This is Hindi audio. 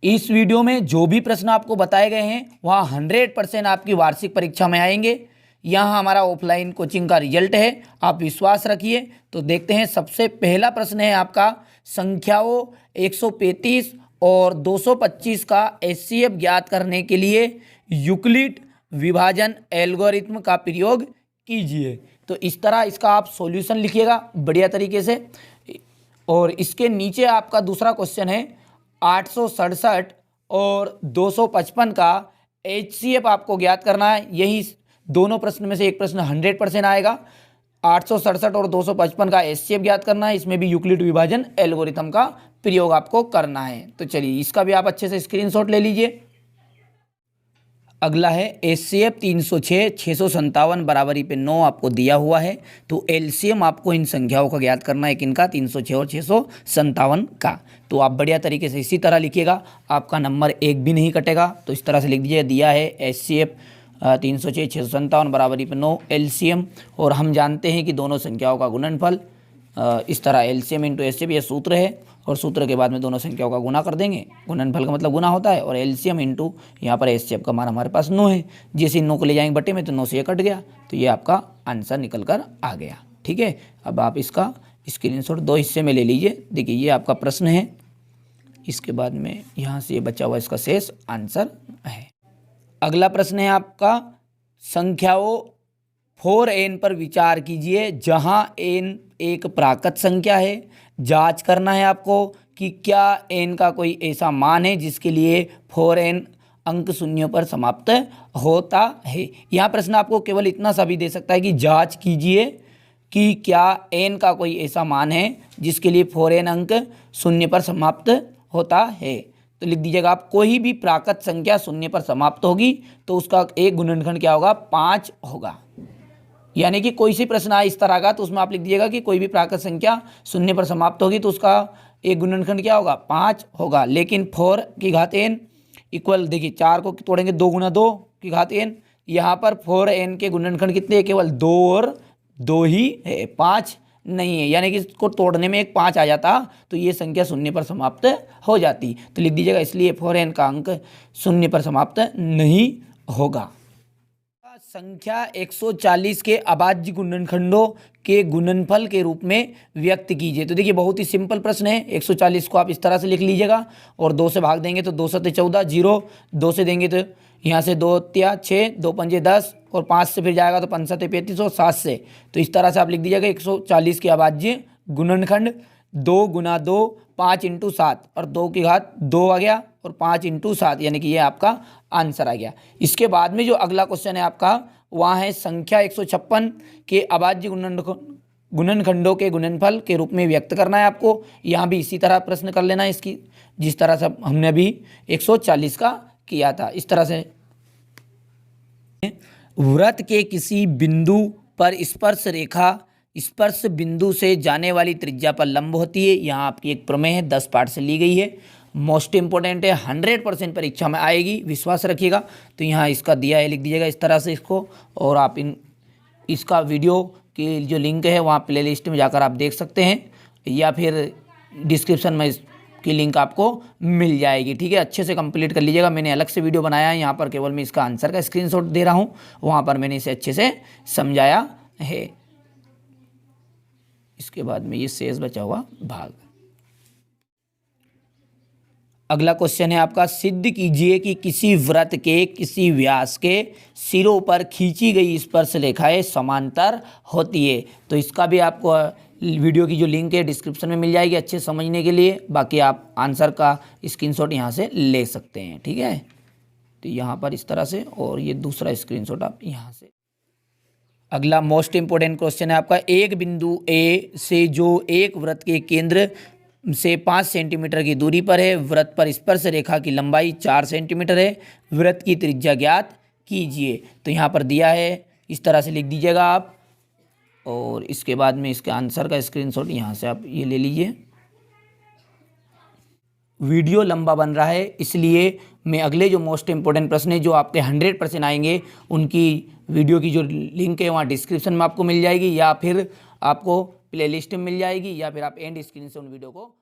इस वीडियो में जो भी प्रश्न आपको बताए गए हैं वह 100% आपकी वार्षिक परीक्षा में आएंगे। यहाँ हमारा ऑफलाइन कोचिंग का रिजल्ट है, आप विश्वास रखिए। तो देखते हैं, सबसे पहला प्रश्न है आपका संख्याओं 135 और 225 का एचसीएफ ज्ञात करने के लिए यूक्लिड विभाजन एल्गोरिथम का प्रयोग कीजिए। तो इस तरह इसका आप सॉल्यूशन लिखिएगा बढ़िया तरीके से। और इसके नीचे आपका दूसरा क्वेश्चन है 867 और 255 का एचसीएफ आपको ज्ञात करना है। यही दोनों प्रश्न में से एक प्रश्न 100% आएगा। 867 और 255 का एचसीएफ ज्ञात करना है, इसमें भी यूक्लिड विभाजन एल्गोरिथम का प्रयोग आपको करना है। तो चलिए इसका भी आप अच्छे से स्क्रीनशॉट ले लीजिए। अगला है एचसीएफ 306 657 बराबरी पे 9 आपको दिया हुआ है। तो एलसीएम आपको इन संख्याओं का ज्ञात करना है, किनका, 306 और 657 का। तो आप बढ़िया तरीके से इसी तरह लिखिएगा, आपका नंबर एक भी नहीं कटेगा। तो इस तरह से लिख दीजिए, दिया है एचसीएफ 306 657 बराबरी पे 9 एलसीएम। और हम जानते हैं कि दोनों संख्याओं का गुणनफल, इस तरह एलसीएम इंटू एचसीएफ ये सूत्र है, और सूत्र के बाद में दोनों संख्याओं का गुना कर देंगे। गुणनफल का मतलब गुना होता है, और एलसीएम इंटू यहाँ पर एचसीएफ का मान हमारे पास 9 है। जैसे 9 को ले जाएंगे बटे में तो 9 से ये कट गया, तो ये आपका आंसर निकल कर आ गया। ठीक है, अब आप इसका स्क्रीनशॉट 2 हिस्से में ले लीजिए। देखिए ये आपका प्रश्न है, इसके बाद में यहाँ से ये बचा हुआ इसका शेष आंसर है। अगला प्रश्न है आपका संख्याओं 4n पर विचार कीजिए, जहाँ n एक प्राकृत संख्या है। जांच करना है आपको कि क्या n का कोई ऐसा मान है जिसके लिए 4n अंक शून्यों पर समाप्त होता है। यहाँ प्रश्न आपको केवल इतना सा भी दे सकता है कि जांच कीजिए कि क्या n का कोई ऐसा मान है जिसके लिए 4n अंक शून्य पर समाप्त होता है। तो लिख दीजिएगा आप, कोई भी प्राकृत संख्या शून्य पर समाप्त होगी तो उसका एक गुणनखंड क्या होगा, 5 होगा। यानी कि कोई सी प्रश्न आए इस तरह का तो उसमें आप लिख दीजिएगा कि कोई भी प्राकृत संख्या शून्य पर समाप्त होगी तो उसका एक गुणनखंड क्या होगा, 5 होगा। लेकिन 4 की घात n इक्वल, देखिए 4 को तोड़ेंगे 2 गुना 2 की घात n, यहाँ पर 4n के गुणनखंड कितने हैं, केवल 2 और 2 ही है, 5 नहीं है। यानी कि इसको तोड़ने में एक 5 आ जाता तो ये संख्या शून्य पर समाप्त हो जाती। तो लिख दीजिएगा इसलिए 4n का अंक शून्य पर समाप्त नहीं होगा। संख्या 140 के अभाज्य गुणनखंडों के गुणनफल के रूप में व्यक्त कीजिए। तो देखिए बहुत ही सिंपल प्रश्न है। 140 को आप इस तरह से लिख लीजिएगा, और 2 से भाग देंगे तो 2 सत्ते 14, 0 2 से देंगे तो यहाँ से 2 तिया 6, 2 पंजे 10, और 5 से फिर जाएगा तो 5 सत्ते 35 और 7 से। तो इस तरह से आप लिख दीजिएगा 140 के अभाज्य गुणनखंड 2 गुना 2 5 इंटू 7, और 2 की घात 2 आ गया, और 5 इंटू 7, यानी कि ये आपका आंसर आ गया। इसके बाद में जो अगला क्वेश्चन है आपका, वहाँ है संख्या 156 के अभाज्य गुणनखंडों के गुणनफल के रूप में व्यक्त करना है आपको। यहाँ भी इसी तरह प्रश्न कर लेना है इसकी, जिस तरह से हमने अभी 140 का किया था। इस तरह से वृत्त के किसी बिंदु पर स्पर्श बिंदु से जाने वाली त्रिज्या पर लंब होती है। यहाँ आपकी एक प्रमेय है, 10 पार्ट से ली गई है, मोस्ट इंपॉर्टेंट है, 100% परीक्षा में आएगी, विश्वास रखिएगा। तो यहाँ इसका दिया है, लिख दीजिएगा इस तरह से इसको। और आप इसका वीडियो की जो लिंक है वहाँ प्लेलिस्ट में जाकर आप देख सकते हैं, या फिर डिस्क्रिप्शन में की लिंक आपको मिल जाएगी। ठीक है, अच्छे से कंप्लीट कर लीजिएगा। मैंने अलग से वीडियो बनाया है, यहाँ पर केवल मैं इसका आंसर का स्क्रीनशॉट दे रहा हूँ, वहाँ पर मैंने इसे अच्छे से समझाया है। इसके बाद में ये शेष बचा हुआ भाग। अगला क्वेश्चन है आपका, सिद्ध कीजिए कि किसी वृत्त के किसी व्यास के सिरों पर खींची गई स्पर्श रेखाएं समांतर होती है। तो इसका भी आपको वीडियो की जो लिंक है डिस्क्रिप्शन में मिल जाएगी अच्छे समझने के लिए। बाकी आप आंसर का स्क्रीनशॉट यहाँ से ले सकते हैं। ठीक है, तो यहाँ पर इस तरह से, और ये दूसरा स्क्रीनशॉट आप यहाँ से। अगला मोस्ट इंपोर्टेंट क्वेश्चन है आपका, एक बिंदु ए से जो एक वृत्त के केंद्र से 5 सेंटीमीटर की दूरी पर है, वृत्त पर स्पर्श रेखा की लंबाई 4 सेंटीमीटर है, वृत्त की त्रिज्या ज्ञात कीजिए। तो यहाँ पर दिया है, इस तरह से लिख दीजिएगा आप, और इसके बाद में इसके आंसर का स्क्रीनशॉट यहाँ से आप ये ले लीजिए। वीडियो लंबा बन रहा है, इसलिए मैं अगले जो मोस्ट इंपॉर्टेंट प्रश्न है जो आपके 100% आएंगे, उनकी वीडियो की जो लिंक है वहाँ डिस्क्रिप्शन में आपको मिल जाएगी, या फिर आपको प्लेलिस्ट में मिल जाएगी, या फिर आप एंड स्क्रीन से उन वीडियो को